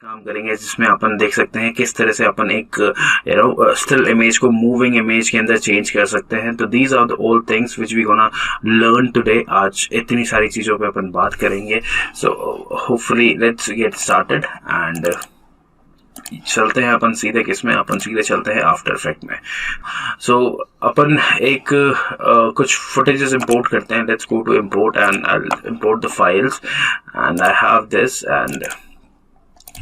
काम करेंगे जिसमें अपन देख सकते हैं किस तरह से अपन एक स्टिल इमेज को मूविंग इमेज के अंदर चेंज कर सकते हैं। तो these are the all things which we gonna learn today. आज इतनी सारी चीज़ों पे अपन बात करेंगे। So hopefully let's get started and चलते हैं अपन सीधे किसमें, अपन सीधे चलते हैं आफ्टर इफेक्ट में। सो अपन एक कुछ फुटेजेस इंपोर्ट करते हैं। Let's go to import and I import the files and I have this and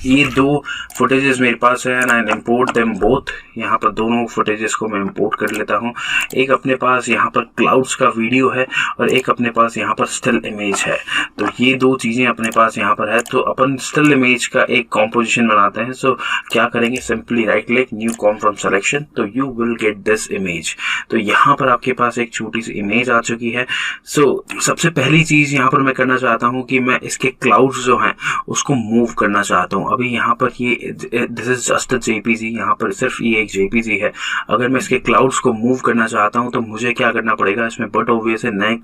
ये दो फुटेजेस मेरे पास है and I import them both. यहाँ पर दोनों फुटेजेस को मैं इंपोर्ट कर लेता हूँ। एक अपने पास यहाँ पर क्लाउड्स का वीडियो है और एक अपने पास यहाँ पर स्टिल इमेज है। तो ये दो चीज़ें अपने पास यहाँ पर है। तो अपन स्टिल इमेज का एक कॉम्पोजिशन बनाते हैं। सो क्या करेंगे, simply right click, new comp from selection, तो you will get this image. तो यहाँ पर आपके पास एक छोटी सी इमेज आ चुकी है। सो सबसे पहली चीज़ यहाँ पर मैं करना चाहता हूँ कि मैं इसके क्लाउड्स जो हैं उसको मूव करना चाहता हूँ। अभी यहाँ पर ये this is just a JPG, यहाँ पर सिर्फ ये एक जेपीजी है। अगर मैं इसके क्लाउड्स को मूव करना चाहता हूँ तो मुझे क्या करना पड़ेगा इसमें, बट ऑब्वियस है नए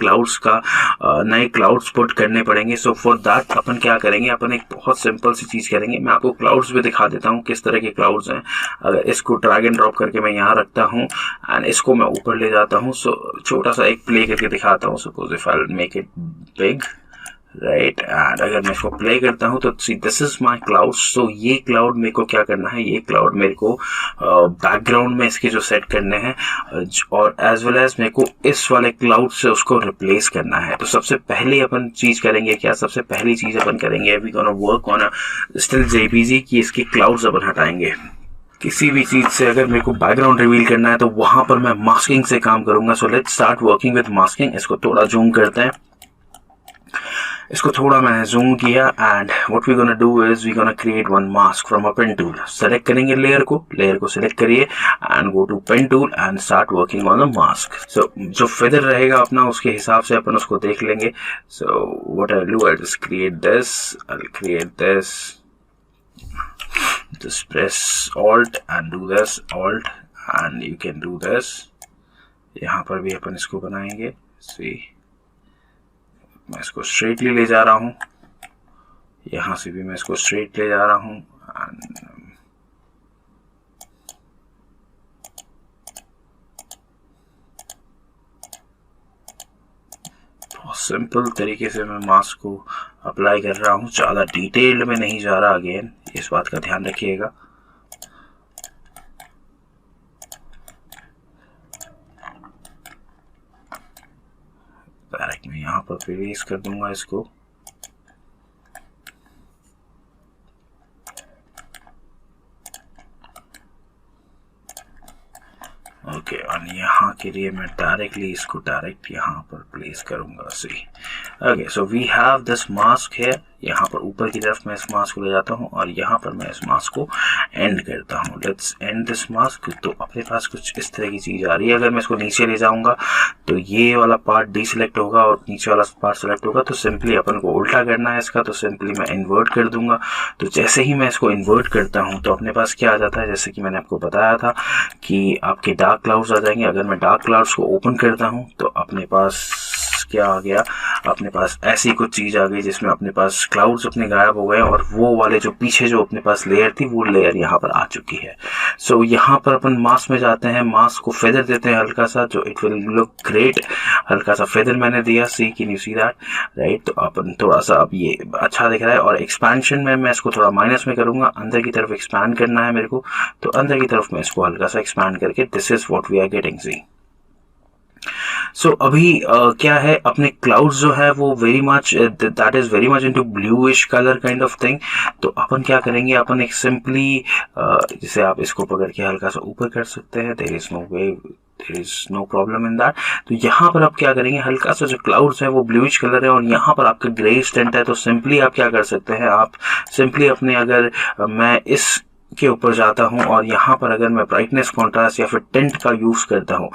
क्लाउड्स पुट करने पड़ेंगे। सो फॉर दैट अपन क्या करेंगे, अपन एक बहुत सिंपल सी चीज़ करेंगे। मैं आपको क्लाउड्स भी दिखा देता हूँ किस तरह के क्लाउड्स हैं। अगर इसको ड्रैग एंड ड्रॉप करके मैं यहाँ रखता हूँ एंड इसको मैं ऊपर ले जाता हूँ। सो छोटा सा एक प्ले करके दिखाता हूँ। Suppose if I make it big, right, and अगर मैं इसको प्ले करता हूँ तो see this is my cloud. So ये क्लाउड मेरे को क्या करना है, ये क्लाउड मेरे को बैकग्राउंड में इसके जो सेट करने हैं और एज वेल एज मेरे को इस वाले क्लाउड से उसको रिप्लेस करना है। तो सबसे पहले अपन चीज़ करेंगे क्या, सबसे पहली चीज़ अपन करेंगे we gonna work on a still JPG की इसके क्लाउड्स अपन हटाएंगे। किसी भी चीज़ से अगर मेरे को बैकग्राउंड रिवील करना है तो वहाँ पर मैं मास्किंग से काम करूँगा। So let's start working with masking. इसको थोड़ा जूम करते हैं, इसको थोड़ा मैंने जूम किया and what we gonna do is we gonna create one mask from a pen tool. Select करेंगे लेयर को सिलेक्ट करिए and go to pen tool and start working on the mask. So जो feather रहेगा अपना उसके हिसाब से अपन उसको देख लेंगे। सो what I do, I just create this, just press alt and do this, alt and you can do this। यहाँ पर भी अपन इसको बनाएंगे। See, मैं इसको स्ट्रेटली ले जा रहा हूँ, यहाँ से भी मैं इसको स्ट्रेट ले जा रहा हूँ एंड बहुत सिंपल तरीके से मैं मास्क को अप्लाई कर रहा हूँ। ज़्यादा डिटेल में नहीं जा रहा। अगेन इस बात का ध्यान रखिएगा। डायरेक्ट मैं यहाँ पर प्लेस कर दूंगा इसको। ओके, और यहाँ के लिए मैं डायरेक्टली इसको डायरेक्ट यहाँ पर प्लेस करूंगा। See okay, so we have this mask है। यहाँ पर ऊपर की तरफ मैं इस मास्क को ले जाता हूँ और यहाँ पर मैं इस मास्क को एंड करता हूँ। Let's end this mask. तो अपने पास कुछ इस तरह की चीज़ आ रही है। अगर मैं इसको नीचे ले जाऊँगा तो ये वाला पार्ट डीसिलेक्ट होगा और नीचे वाला पार्ट सेलेक्ट होगा। तो सिंपली अपन को उल्टा करना है इसका, तो सिंपली मैं इन्वर्ट कर दूंगा। तो जैसे ही मैं इसको इन्वर्ट करता हूँ तो अपने पास क्या आ जाता है, जैसे कि मैंने आपको बताया था कि आपके डार्क क्लाउड्स आ जाएंगे। अगर मैं डार्क क्लाउड्स को ओपन करता हूँ तो अपने पास क्या आ गया, अपने पास ऐसी कुछ चीज़ आ गई जिसमें अपने पास क्लाउड्स अपने गायब हो गए और वो वाले जो पीछे जो अपने पास लेयर थी वो लेयर यहाँ पर आ चुकी है। सो यहाँ पर अपन मास्क में जाते हैं, मास्क को फेदर देते हैं हल्का सा, जो इट विल लुक ग्रेट। हल्का सा फेदर मैंने दिया। See can you see that, right. तो अपन थोड़ा सा अब ये अच्छा दिख रहा है। और एक्सपेंशन में मैं इसको थोड़ा माइनस में करूँगा, अंदर की तरफ एक्सपैंड करना है मेरे को। तो अंदर की तरफ मैं इसको हल्का सा एक्सपैंड करके this is what we are getting. See so अभी क्या है, अपने क्लाउड्स जो है वो very much that is very much into bluish colour kind of thing. तो अपन क्या करेंगे, अपन एक सिंपली जैसे आप इसको पकड़ के हल्का सा ऊपर कर सकते हैं। There is no way, there is no problem in that. तो यहाँ पर आप क्या करेंगे, हल्का सा जो क्लाउड्स है वो ब्लूइश कलर है और यहाँ पर आपका ग्रे टेंट है। तो सिंपली आप क्या कर सकते हैं, आप सिंपली अपने अगर मैं इस के ऊपर जाता हूं और यहाँ पर अगर मैं ब्राइटनेस कॉन्ट्रास्ट या फिर टेंट का यूज करता हूं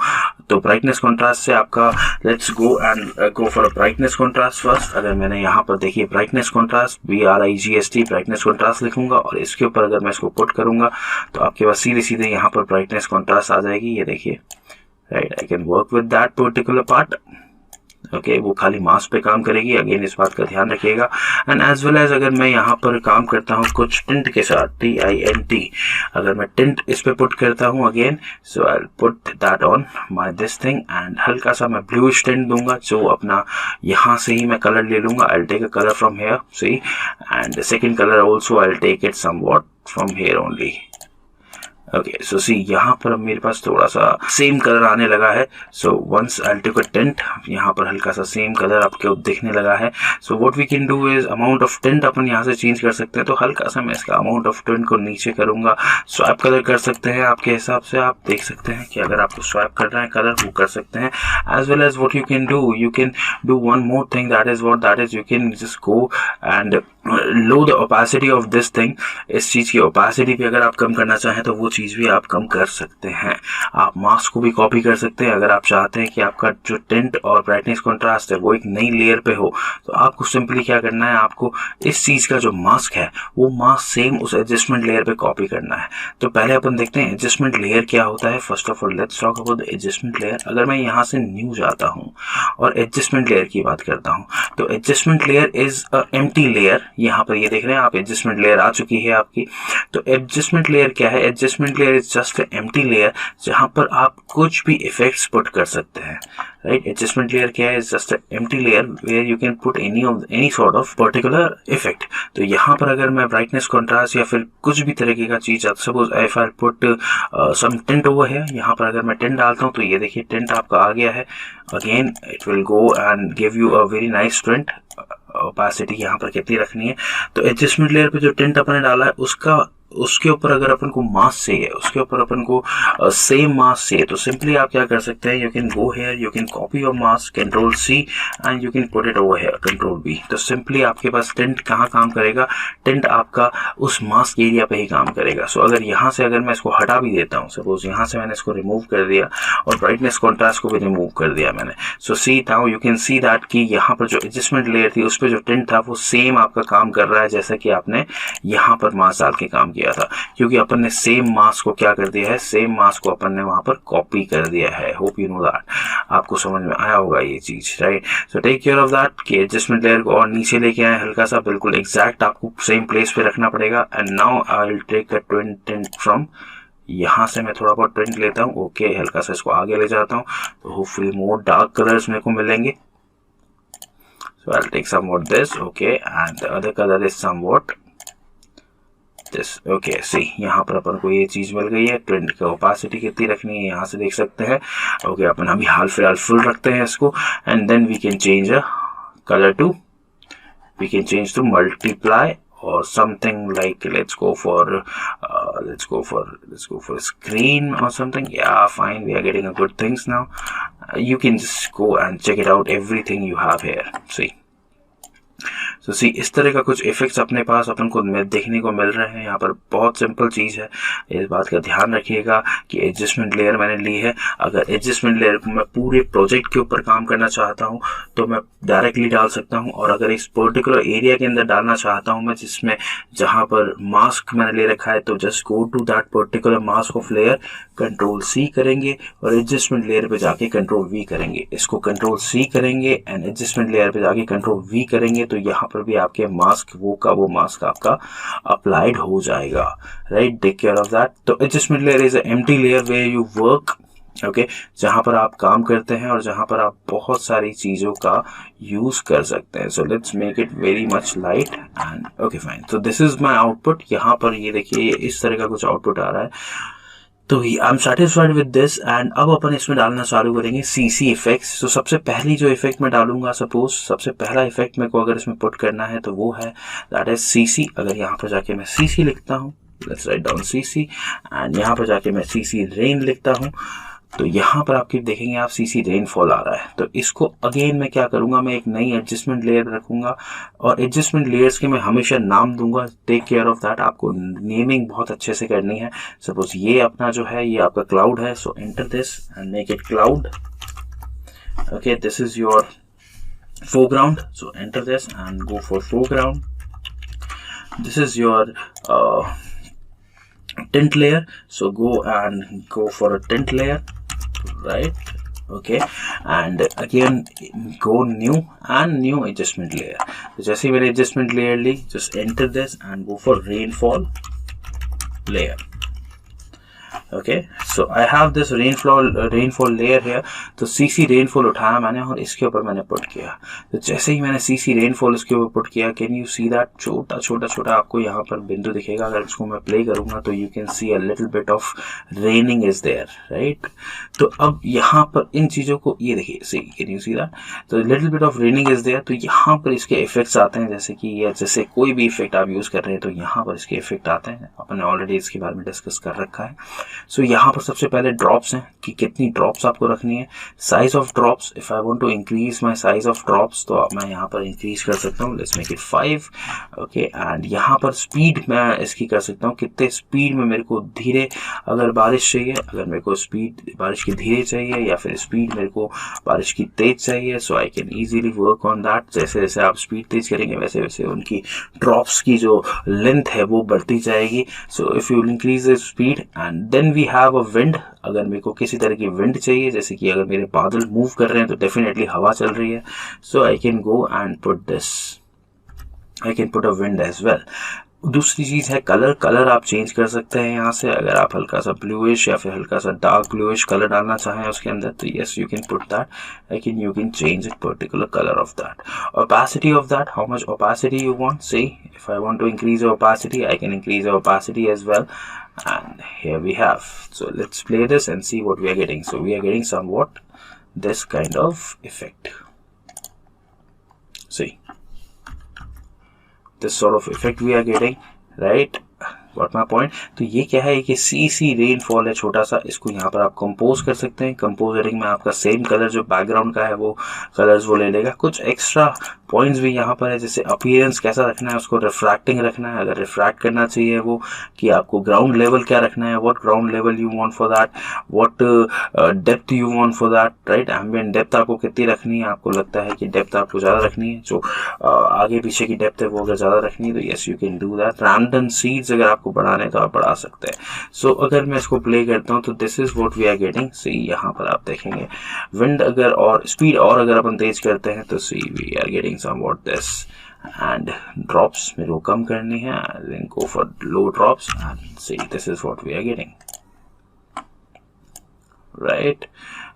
तो ब्राइटनेस कॉन्ट्रास्ट से आपका let's go for brightness contrast first. अगर मैंने यहाँ पर देखिए brightness contrast BRIGST brightness contrast लिखूंगा और इसके ऊपर अगर मैं इसको पुट करूंगा तो आपके पास सीधे सीधे यहाँ पर ब्राइटनेस कॉन्ट्रास्ट आ जाएगी। ये देखिए, right, I can work with that particular part. Okay वो खाली मास्क पे काम करेगी, अगेन इस बात का ध्यान रखिएगा। एंड एज वेल एज अगर मैं यहाँ पर काम करता हूँ कुछ टिंट के साथ, TINT, अगर मैं टिंट इस पे पुट करता हूँ again, so I put that on my this thing and हल्का सा मैं ब्लूइश टिंट दूंगा, जो अपना यहाँ से ही मैं कलर ले लूंगा। I take a colour from here, see, and second colour also I take it somewhat from here only. Okay so see यहाँ पर अब मेरे पास थोड़ा सा सेम कलर आने लगा है। So once I take a tint, यहाँ पर हल्का सा सेम कलर आपके दिखने लगा है। So what we can do is amount of tint अपन यहाँ से चेंज कर सकते हैं। तो हल्का सा मैं इसका अमाउंट ऑफ टिंट को नीचे करूंगा, स्वैप कलर कर सकते हैं आपके हिसाब से। आप देख सकते हैं कि अगर आपको स्वैप करना है कलर वो कर सकते हैं। As well as what you can do one more thing, that is you can just go and low the opacity of this thing. इस चीज की ओपेसिटी भी अगर आप कम करना चाहें तो वो चीज भी आप कम कर सकते हैं। आप मास्क को भी कॉपी कर सकते हैं। अगर आप चाहते हैं कि आपका जो टिंट और ब्राइटनेस कंट्रास्ट है वो एक नई लेयर पे हो, तो आपको सिंपली क्या करना है, आपको इस चीज का जो मास्क है वो मास्क सेम उस एडजस्टमेंट लेयर पे कॉपी करना है। तो पहले अपन देखते हैं एडजस्टमेंट लेयर क्या होता है। First of all let's talk about the adjustment layer. अगर मैं यहाँ से न्यू जाता हूँ और एडजस्टमेंट लेयर की बात करता हूँ, तो adjustment layer is a empty layer. यहाँ पर ये देख रहे हैं आप, एडजस्टमेंट लेयर आ चुकी है आपकी। तो एडजस्टमेंट लेयर क्या है? Adjustment layer is just empty layer जहां पर आप कुछ भी इफेक्ट्स पुट कर सकते हैं, राइट। एडजस्टमेंट लेयर क्या है? Just empty layer where you can put any sort of particular effect. तो यहाँ पर अगर मैं ब्राइटनेस कंट्रास्ट या फिर कुछ भी तरीके का चीज, suppose if I put some tint over है, यहाँ पर अगर मैं टिंट डालता हूँ तो ये देखिए टिंट आपका आ गया है। Again it will go and give you a very nice tint. Opacity यहाँ पर कितनी रखनी है, तो एडजस्टमेंट लेयर पे जो टिंट अपने डाला है उसके ऊपर अगर अपन को मास्क चाहिए, उसके ऊपर अपन को सेम मास्क चाहिए, तो सिंपली आप क्या कर सकते हैं, you can go here, you can copy your mask, Ctrl+C and you can put it over here, Ctrl+V। तो सिंपली आपके पास टिंट कहाँ काम करेगा? टिंट आपका उस मास्क एरिया पे ही काम करेगा। सो अगर यहाँ से अगर मैं इसको हटा भी देता हूँ, सपोज यहाँ से मैंने इसको रिमूव कर दिया और ब्राइटनेस कॉन्ट्रास्ट को भी रिमूव कर दिया मैंने, so see now you can see that कि यहाँ पर जो एडजस्टमेंट लेयर थी उस पर जो टिंट था वो सेम आपका काम कर रहा है जैसा कि आपने यहाँ पर मास्क डाल के काम किया था, क्योंकि अपन ने सेम मास्क को क्या कर दिया है, सेम मास्क को अपन ने वहां पर कॉपी कर दिया है। होप यू नो दैट, आपको समझ में आया होगा ये चीज, right. So take care of that कि एडजस्टमेंट लेयर को और नीचे लेके आए हल्का सा, बिल्कुल एग्जैक्ट आपको सेम प्लेस पे रखना पड़ेगा। And now I will take a tint from, यहाँ से मैं थोड़ा बहुत टिंट लेता हूँ, ओके, हल्का सा इसको आगे ले जाता हूँ, तो होपफुली मोर डार्क कलर्स मेरे को मिलेंगे। So I'll take somewhat this, okay, and the other color is somewhat this, okay। see यहाँ पर अपन को ये चीज मिल गई है। टिंट की ओपेसिटी कितनी रखनी है यहाँ से देख सकते हैं, ओके। अपन अभी हाल फिलहाल फुल रखते हैं इसको, and then we can change a colour to, we can change to multiply or something like let's go for screen or something। yeah, fine, we are getting a good things now। you can just go and check it out, everything you have here, see। तो सी इस तरह का कुछ effects अपने पास अपन को देखने को मिल रहे हैं। यहाँ पर बहुत सिंपल चीज है, इस बात का ध्यान रखिएगा कि एडजस्टमेंट लेयर मैंने ली है। अगर एडजस्टमेंट लेयर को मैं पूरे प्रोजेक्ट के ऊपर काम करना चाहता हूँ तो मैं डायरेक्टली डाल सकता हूँ, और अगर इस पर्टिकुलर एरिया के अंदर डालना चाहता हूँ मैं, जिसमें जहां पर मास्क मैंने ले रखा है, तो just go to that particular mask of layer, Ctrl+C करेंगे और एडजस्टमेंट लेयर पे जाके Ctrl+V करेंगे। इसको Ctrl+C करेंगे एंड एडजस्टमेंट लेयर पे जाके Ctrl+V करेंगे, तो यहाँ पर भी आपके मास्क वो मास्क आपका अप्लाइड हो जाएगा, right. Take care of that. तो adjustment layer is a empty layer where you work, okay, जहां पर आप काम करते हैं और जहां पर आप बहुत सारी चीजों का यूज कर सकते हैं। So let's make it very much light and okay fine. तो दिस इज माय आउटपुट। यहाँ पर ये देखिए इस तरह का कुछ आउटपुट आ रहा है, तो I am satisfied with this. And अब अपन इसमें डालना चालू करेंगे CC इफेक्ट्स। तो सबसे पहली जो इफेक्ट मैं डालूंगा, सपोज सबसे पहला इफेक्ट मेरे को अगर इसमें पुट करना है तो वो है दैट इज CC। अगर यहाँ पर जाके मैं CC लिखता हूँ, let's write down CC, and यहाँ पर जाके मैं CC रेन लिखता हूँ, तो यहाँ पर आप देखेंगे आप CC रेनफॉल आ रहा है। तो इसको अगेन मैं क्या करूंगा, मैं एक नई एडजस्टमेंट लेयर रखूंगा और एडजस्टमेंट लेयर्स के मैं हमेशा नाम दूंगा। टेक केयर ऑफ दैट, आपको नेमिंग बहुत अच्छे से करनी है। सपोज ये अपना जो है ये आपका क्लाउड है, so enter this and make it cloud, okay. This is your foreground, so enter this and go for foreground. This is your tint layer, so go for a tint layer, right, okay and again go new and new adjustment layer. तो जैसे ही मैंने adjustment layer ली, just enter this and go for rainfall layer. Okay, so I have this rainfall layer here. तो CC rainfall उठाया मैंने और इसके ऊपर मैंने पुट किया। तो जैसे ही मैंने CC रेनफॉल इसके ऊपर पुट किया, कैन यू सी दैट छोटा छोटा छोटा आपको यहाँ पर बिंदु दिखेगा। अगर इसको मैं प्ले करूंगा तो you can see a little bit of raining is there, right. तो अब यहाँ पर इन चीजों को ये देखिए, see can you see that, तो little bit of raining is there. तो यहाँ पर इसके इफेक्ट्स आते हैं, जैसे कि ये जैसे कोई भी इफेक्ट आप यूज कर रहे हैं तो यहाँ पर इसके इफेक्ट आते हैं। अपने ऑलरेडी इसके बारे में डिस्कस कर रखा है। सो यहाँ पर सबसे पहले ड्रॉप्स हैं कि कितनी ड्रॉप्स आपको रखनी है। Size of drops, if I want to increase my size of drops तो मैं यहाँ पर इंक्रीज कर सकता हूँ, let's make it 5। Okay and यहाँ पर स्पीड मैं इसकी कर सकता हूँ, कितने स्पीड में मेरे को धीरे अगर बारिश चाहिए, अगर मेरे को स्पीड बारिश की धीरे चाहिए या फिर स्पीड मेरे को बारिश की तेज चाहिए, so I can easily work on that. जैसे जैसे आप स्पीड तेज करेंगे वैसे वैसे उनकी ड्रॉप्स की जो लेंथ है वो बढ़ती जाएगी। So if you increase the speed and then we have a wind. अगर मेरे को किसी तरह की विंड चाहिए, जैसे कि अगर मेरे बादल मूव कर रहे हैं तो डेफिनेटली हवा चल रही है, so I can go and put this, I can put a wind as well. दूसरी चीज है कलर। कलर आप चेंज कर सकते हैं यहाँ से। अगर आप हल्का सा ब्लूइश या फिर हल्का सा डार्क ब्लूइश कलर डालना चाहें उसके अंदर तो yes you can put that, लेकिन you can change it particular colour of that. opacity of that, how much opacity you want, see if I want to increase the opacity I can increase the opacity as well, and here we have. So let's play this and see what we are getting. So we are getting somewhat this kind of effect, see this sort of effect we are getting, right? Got my point? तो ये क्या है कि CC rainfall है छोटा सा, इसको यहाँ पर आप कंपोज कर सकते हैं। कंपोजरिंग में आपका सेम कलर जो बैकग्राउंड का है वो कलर्स वो ले लेगा। कुछ एक्स्ट्रा पॉइंट्स भी यहाँ पर है, जैसे अपीयरेंस कैसा रखना है, उसको रिफ्रैक्टिंग रखना है। अगर रिफ्रैक्ट करना चाहिए वो कि आपको ग्राउंड लेवल क्या रखना है, what ground level you want for that, what depth you want for that, right. Ambient depth आपको कितनी रखनी है, आपको लगता है कि डेप्थ आपको ज़्यादा रखनी है, जो आगे पीछे की डेप्थ है वो अगर ज़्यादा रखनी है तो yes you can do that. Random seeds अगर आपको बढ़ाने तो आप बढ़ा सकते हैं। सो अगर मैं इसको प्ले करता हूँ तो this is what we are getting. See यहाँ पर आप देखेंगे विंड अगर और स्पीड और अगर अपन तेज करते हैं तो see we are getting somewhat this, and drops मेरे को कम करनी है, then go for low drops and see this is what we are getting, right.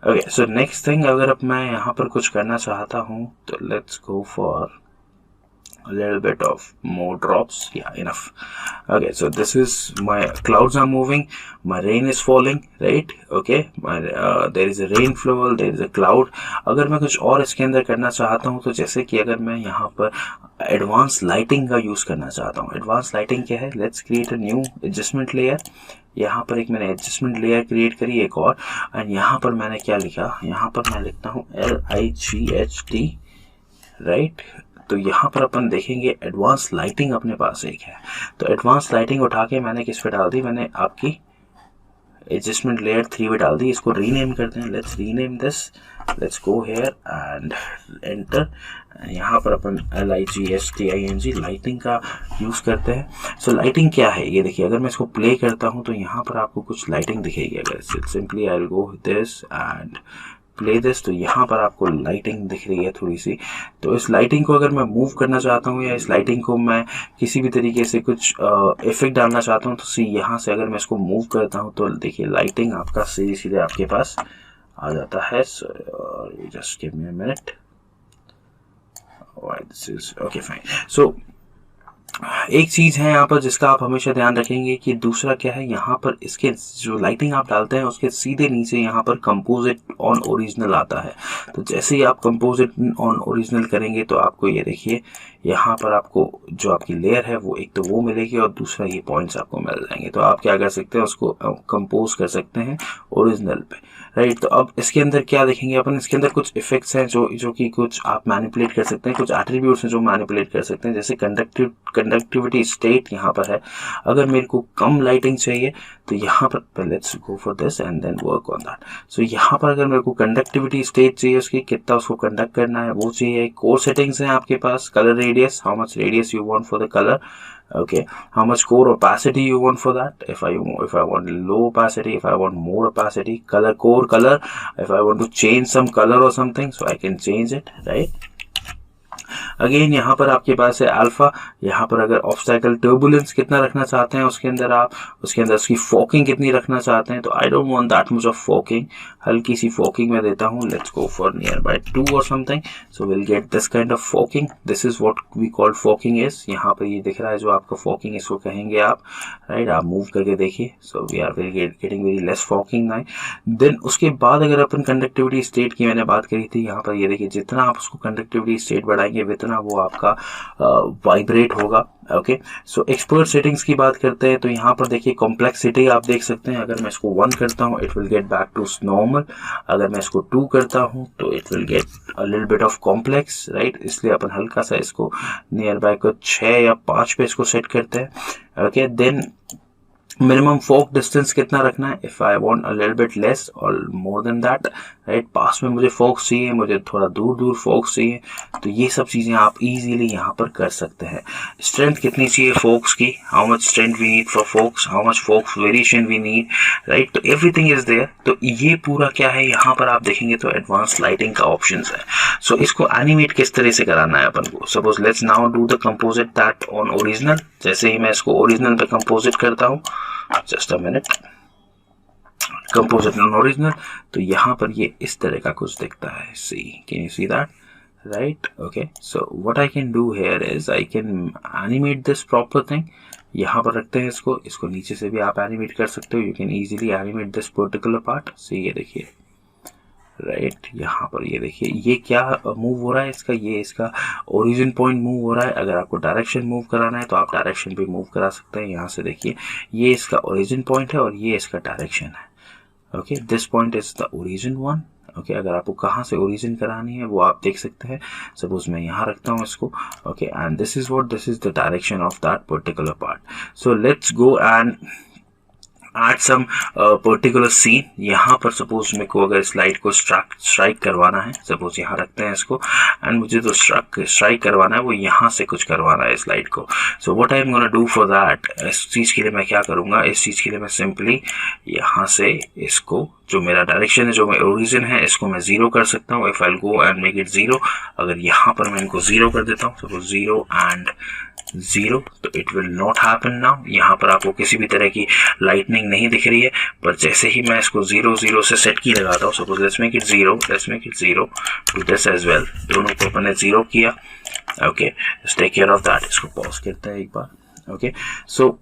Okay so next thing, अगर अब मैं यहाँ पर कुछ करना चाहता हूँ तो let's go for a little bit of more drops, yeah, enough. Okay, so this is my clouds are moving, my rain is falling, right? Okay, my there is a rainfall, there is a cloud. अगर मैं कुछ और इसके अंदर करना चाहता हूँ तो जैसे कि अगर मैं यहाँ पर एडवांस लाइटिंग का यूज करना चाहता हूँ। एडवांस लाइटिंग क्या है, let's create a new adjustment layer. यहाँ पर एक मैंने एडजस्टमेंट लेयर क्रिएट करी एक और, एंड यहाँ पर मैंने क्या लिखा, यहाँ पर मैं लिखता हूँ LIGHT, राइट। तो यहाँ पर अपन देखेंगे एडवांस लाइटिंग अपने पास एक है, तो एडवांस लाइटिंग उठा के मैंने किस पे डाल दी, मैंने आपकी एडजस्टमेंट लेयर 3 पे डाल दी। इसको रीनेम करते हैं, let's rename this, let's go here and enter. यहाँ पर अपन LIGHTING लाइटिंग का यूज करते हैं। सो लाइटिंग क्या है ये देखिए, अगर मैं इसको प्ले करता हूँ तो यहाँ पर आपको कुछ लाइटिंग दिखेगी। अगर simply I will go this and play this, तो यहाँ पर आपको लाइटिंग दिख रही है थोड़ी सी। तो इस लाइटिंग को अगर मैं मूव करना चाहता हूँ या इस लाइटिंग को मैं किसी भी तरीके से कुछ इफेक्ट डालना चाहता हूँ तो सी यहाँ से अगर मैं इसको मूव करता हूँ तो देखिए लाइटिंग आपका सीधे सीधे आपके पास आ जाता है। Just give me a minute, this is okay fine. So एक चीज है यहाँ पर जिसका आप हमेशा ध्यान रखेंगे कि दूसरा क्या है, यहाँ पर इसके जो लाइटिंग आप डालते हैं उसके सीधे नीचे यहाँ पर कंपोजिट ऑन ओरिजिनल आता है। तो जैसे ही आप कंपोजिट ऑन ओरिजिनल करेंगे तो आपको ये देखिए यहाँ पर आपको जो आपकी लेयर है वो एक तो वो मिलेगी और दूसरा ये पॉइंट्स आपको मिल जाएंगे। तो आप क्या कर सकते हैं, उसको कंपोज कर सकते हैं ओरिजिनल पे, राइट। तो अब इसके अंदर क्या देखेंगे अपन, इसके अंदर कुछ इफेक्ट्स हैं जो कि कुछ आप मैनिपुलेट कर सकते हैं, कुछ एट्रीब्यूट्स हैं जो मैनिपुलेट कर सकते हैं। जैसे कंडक्टिविटी स्टेट यहाँ पर है, अगर मेरे को कम लाइटिंग चाहिए तो यहाँ पर let's go for this and then work on that. So यहाँ पर अगर मेरे को कंडक्टिविटी स्टेट चाहिए, उसकी कितना उसको कंडक्ट करना है वो चाहिए। कोर सेटिंग्स हैं आपके पास, colour radius, how much radius you want for the colour, Okay, how much core opacity you want for that? If I want low opacity, if I want more opacity, core color, if I want to change some color or something, so I can change it, right? Again यहाँ पर आपके पास है alpha, यहाँ पर अगर obstacle turbulence कितना रखना चाहते हैं उसके अंदर आप, उसके अंदर उसकी फोकिंग कितनी रखना चाहते हैं, तो I don't want that much of fogging, हल्की सी फोकिंग मैं देता हूँ, let's go for near by 2 और something, so will get this kind of fogging, this is what we call fogging is, यहाँ पर ये दिख रहा है जो आपका फोकिंग इसको कहेंगे आप, राइट, आप मूव करके देखिए, so we are getting very less fogging now. Then उसके बाद अगर अपन कंडक्टिविटी स्टेट की मैंने बात करी थी, यहाँ पर ये देखिए जितना आप उसको कंडक्टिविटी स्टेट बढ़ाएंगे उतना वो आपका वाइब्रेट होगा। ओके, सो एक्सपर्ट सेटिंग्स की बात करते हैं तो यहाँ पर देखिए कॉम्प्लेक्सिटी आप देख सकते हैं, अगर मैं इसको 1 करता हूँ it will get back to normal, अगर मैं इसको 2 करता हूँ तो it will get a little bit of complex, right, इसलिए अपन हल्का सा इसको नियर बाय को 6 या 5 पे इसको सेट करते हैं। ओके, देन मिनिमम फोक डिस्टेंस कितना रखना है, if I want a little bit less और मोर देन दैट, राइट, पास में मुझे फोक्स चाहिए, मुझे थोड़ा दूर दूर फोक्स चाहिए, तो ये सब चीजें आप इजीली यहाँ पर कर सकते हैं। स्ट्रेंथ कितनी चाहिए फोक्स की, how much strength we need for fogs, how much fogs variation we need, right, तो एवरीथिंग इज देयर। तो ये पूरा क्या है, यहाँ पर आप देखेंगे तो एडवांस लाइटिंग का ऑप्शन है। सो इसको एनिमेट किस तरह से कराना है अपन को, suppose let's now do the composite that on original, जैसे ही मैं इसको ओरिजिनल पे कंपोजिट करता हूँ, just a minute, composite on original, तो यहाँ पर ये इस तरह का कुछ दिखता है, see, can you see that, right, okay, so what I can do here is I can animate this proper thing, यहाँ पर रखते हैं इसको नीचे से भी आप एनिमेट कर सकते हो, you can easily animate this particular part, see, ये देखिए, राइट, यहाँ पर ये देखिए ये क्या मूव हो रहा है इसका, ये इसका ओरिजिन पॉइंट मूव हो रहा है, अगर आपको डायरेक्शन मूव कराना है तो आप डायरेक्शन भी मूव करा सकते हैं, यहाँ से देखिए ये इसका ओरिजिन पॉइंट है और ये इसका डायरेक्शन है। Okay, this point is the origin one. Okay, अगर आपको कहाँ से ओरिजिन करानी है वो आप देख सकते हैं, सपोज मैं यहाँ रखता हूँ इसको, okay, and this is the direction of that particular part. So let's go and at some particular scene, यहाँ पर सपोज मेरे को अगर स्लाइड को स्ट्राइक करवाना है, सपोज यहाँ रखते हैं इसको, एंड मुझे जो स्ट्राइक करवाना है वो यहाँ से कुछ करवाना है स्लाइड को। सो what I am gonna do for that, इस चीज़ के लिए मैं क्या करूँगा, इस चीज़ के लिए मैं सिंपली यहाँ से इसको जो मेरा डायरेक्शन है, जो मेरा ओरिजिन है, इसको मैं 0 कर सकता हूँ, if I go and make it 0, अगर यहाँ पर मैं इनको 0 कर देता हूँ, सपोज 0 एंड 0, तो it will not happen now, यहाँ पर आपको किसी भी तरह की लाइटनिंग नहीं दिख रही है, पर जैसे ही मैं इसको 0 0 से सेट की लगाता हूँ, suppose let's make it 0, to this as well, दोनों को अपने 0 किया। Okay, just take care of that, इसको पॉज करते हैं एक बार। ओके, सो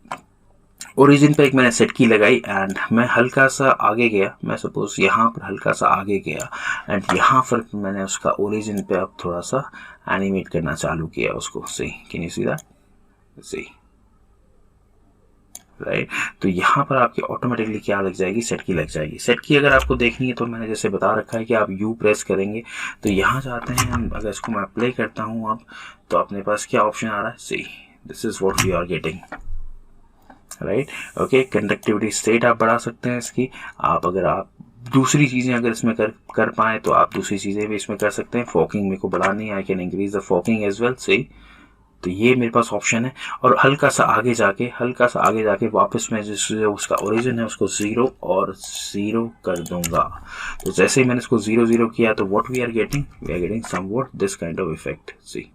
ओरिजिन पे एक मैंने सेट की लगाई एंड मैं हल्का सा आगे गया, मैं सपोज यहाँ पर हल्का सा आगे गया एंड यहाँ पर मैंने उसका ओरिजिन पे अब थोड़ा सा एनिमेट करना चालू किया उसको, सही, कैन यू सी दैट, सही, राइट, तो यहाँ पर आपके ऑटोमेटिकली क्या लग जाएगी, सेट की लग जाएगी। सेट की अगर आपको देखनी है तो मैंने जैसे बता रखा है कि आप यू प्रेस करेंगे तो यहाँ जाते हैं हम, अगर इसको मैं प्ले करता हूँ अब, तो अपने पास क्या ऑप्शन आ रहा है, सही, this is what we are getting, right. Okay, conductivity state आप बढ़ा सकते हैं इसकी, आप अगर आप दूसरी चीज़ें अगर इसमें कर पाए तो आप दूसरी चीज़ें भी इसमें कर सकते हैं। फोकिंग मेरे को बढ़ानी है, I can increase the fogging as well, सही, तो ये मेरे पास ऑप्शन है। और हल्का सा आगे जाके वापस मैं जिस उसका ओरिजिन है उसको 0 और 0 कर दूंगा। तो जैसे ही मैंने इसको 0 0 किया तो what we are getting somewhat this kind of effect, see,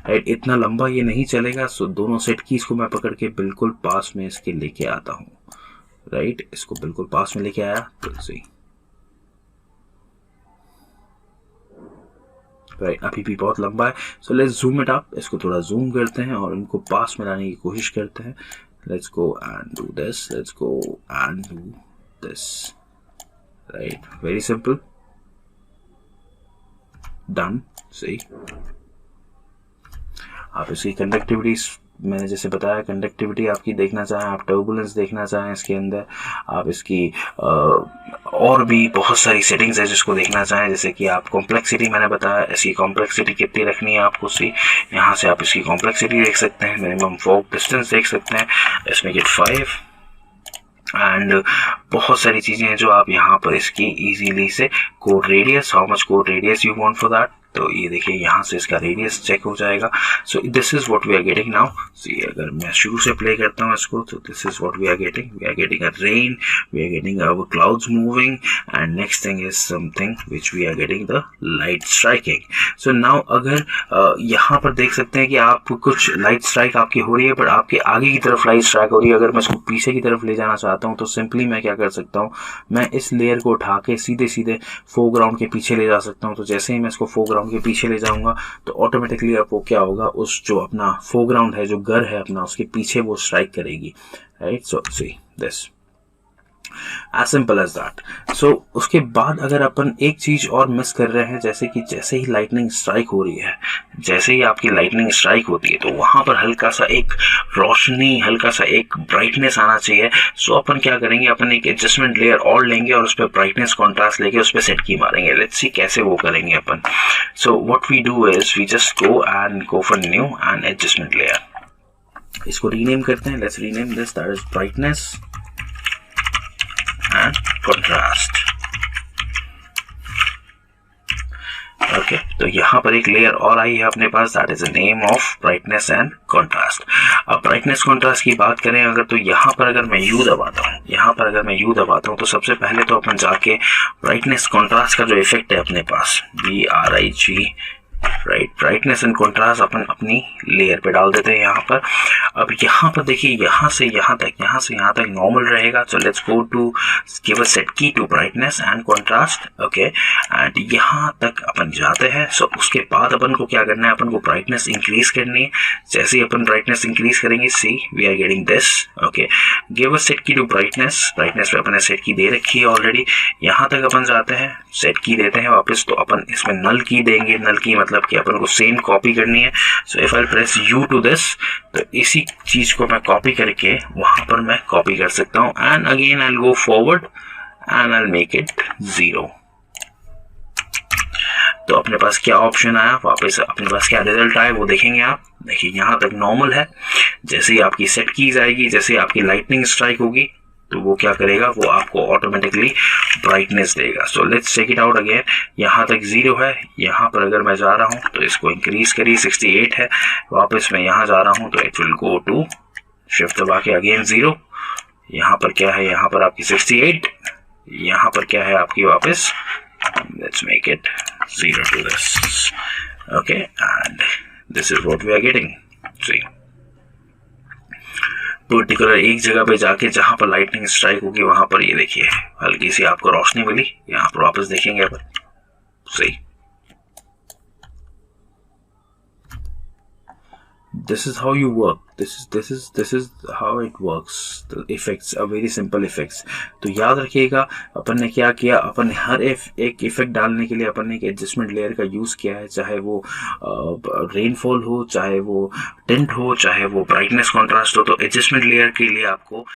right. इतना लंबा ये नहीं चलेगा, सो दोनों सेट कीज को मैं पकड़ के बिल्कुल पास में इसके लेके आता हूँ, राइट, इसको बिल्कुल पास में लेके आया, तो सी, राइट, अभी भी बहुत लंबा है, so let's zoom it up, इसको थोड़ा जूम करते हैं और इनको पास में लाने की कोशिश करते हैं। Let's go and do this, let's go and do this, right, very simple, done, सही। आप इसकी कंडक्टिविटी, मैंने जैसे बताया कंडक्टिविटी आपकी देखना चाहें, आप टर्बुलेंस देखना चाहें इसके अंदर, आप इसकी और भी बहुत सारी सेटिंग्स है जिसको देखना चाहें, जैसे कि आप कॉम्प्लेक्सिटी, मैंने बताया इसकी कॉम्प्लेक्सिटी कितनी रखनी है आपको, सी, यहाँ से आप इसकी कॉम्प्लेक्सिटी देख सकते हैं, मिनिमम फोक डिस्टेंस देख सकते हैं, इसमें गेट 5 एंड बहुत सारी चीज़ें हैं जो आप यहाँ पर इसकी इजीली से code radius, how much code radius you want for that, तो ये देखिए यहाँ से इसका रेडियस चेक हो जाएगा. So this is what we are getting now. See अगर मैं शुरू से प्ले करता हूँ इसको, तो this is what we are getting a rain, we are getting our clouds moving, and next thing is something which we are getting the light striking. So now अगर यहाँ पर देख सकते हैं कि आप कुछ लाइट स्ट्राइक आपकी हो रही है, पर आपके आगे की तरफ लाइट स्ट्राइक हो रही है. अगर मैं इसको पीछे की तरफ ले जाना चाहता हूँ तो सिंपली मैं क्या कर सकता हूँ, मैं इस लेयर को उठा के सीधे सीधे फोरग्राउंड के पीछे ले जा सकता हूँ. तो जैसे ही मैं इसको फोरग्राउंड के पीछे ले जाऊंगा तो ऑटोमेटिकली आपको क्या होगा, उस जो अपना फोरग्राउंड है, जो घर है अपना, उसके पीछे वो स्ट्राइक करेगी. Right, so see this as simple as that. So उसके बाद अगर अपन एक चीज और मिस कर रहे हैं, जैसे कि जैसे ही लाइटनिंग स्ट्राइक हो रही है, जैसे ही आपकी लाइटनिंग स्ट्राइक होती है, तो वहां पर हल्का सा एक रोशनी, हल्का सा एक ब्राइटनेस आना चाहिए. सो अपन क्या करेंगे, अपन एक एडजस्टमेंट लेयर और लेंगे और उस पर ब्राइटनेस कॉन्ट्रास्ट लेके उस पर सेट की मारेंगे. लेट्स सी कैसे वो करेंगे अपन. So what we do is we just go for new and adjustment layer. इसको रीनेम करते हैं. Let's rename this, that is brightness and contrast. Okay, तो यहाँ पर एक लेयर और आई है अपने पास, that is the name of brightness and contrast. अब ब्राइटनेस कॉन्ट्रास्ट की बात करें अगर, तो यहाँ पर अगर मैं यू दबाता हूँ, तो सबसे पहले तो अपन जाके ब्राइटनेस कॉन्ट्रास्ट का जो इफेक्ट है अपने पास, BRIG, right, brightness and contrast अपन अपनी लेयर पे डाल देते हैं यहाँ पर. अब यहाँ पर देखिए, यहाँ से यहाँ तक नॉर्मल रहेगा. So let's go to give a set key to brightness and contrast. Okay, and यहाँ तक अपन जाते हैं. सो उसके बाद अपन को क्या करना है, अपन को ब्राइटनेस इंक्रीज करनी है. जैसे ही अपन ब्राइटनेस इंक्रीज करेंगे, see we are getting this. Okay, give a set key to brightness पे अपन ने सेट की दे रखी है ऑलरेडी. यहाँ तक अपन जाते हैं, सेट की देते हैं वापस, तो अपन इसमें नल की देंगे. नल की मतलब कि अपन को सेम कॉपी करनी है. So if I press U to this, तो इसी चीज को मैं कॉपी करके वहां पर मैं कॉपी कर सकता हूं. And again I will go forward and I will make it 0. तो अपने पास क्या ऑप्शन आया, वापस अपने पास क्या रिजल्ट आया वो देखेंगे आप. देखिए यहाँ तक नॉर्मल है. जैसे ही आपकी सेट की जाएगी, जैसे ही आपकी लाइटनिंग स्ट्राइक होगी, तो वो क्या करेगा, वो आपको ऑटोमेटिकली ब्राइटनेस देगा. So let's check it out again. यहाँ तक 0 है. यहाँ पर अगर मैं जा रहा हूँ तो इसको इंक्रीज करिए, 68 है. वापस मैं यहाँ जा रहा हूँ तो it will go to shift दबा के अगेन 0. यहाँ पर क्या है, यहाँ पर आपकी 68, यहाँ पर क्या है आपकी वापस, let's make it 0 to this. Okay, and this is what we are getting. See, particular एक जगह पे जाके जहां पर लाइटनिंग स्ट्राइक होगी वहां पर ये देखिए हल्की सी आपको रोशनी मिली. यहाँ पर वापस देखेंगे अपन. सही, this is how you work. This is how it works. The effects are very simple effects. तो याद रखिएगा अपन ने क्या किया, अपन ने हर एक इफेक्ट डालने के लिए अपन ने एक एडजस्टमेंट लेयर का यूज किया है. चाहे वो रेनफॉल हो, चाहे वो टिंट हो, चाहे वो ब्राइटनेस कॉन्ट्रास्ट हो, तो एडजस्टमेंट लेयर के लिए आपको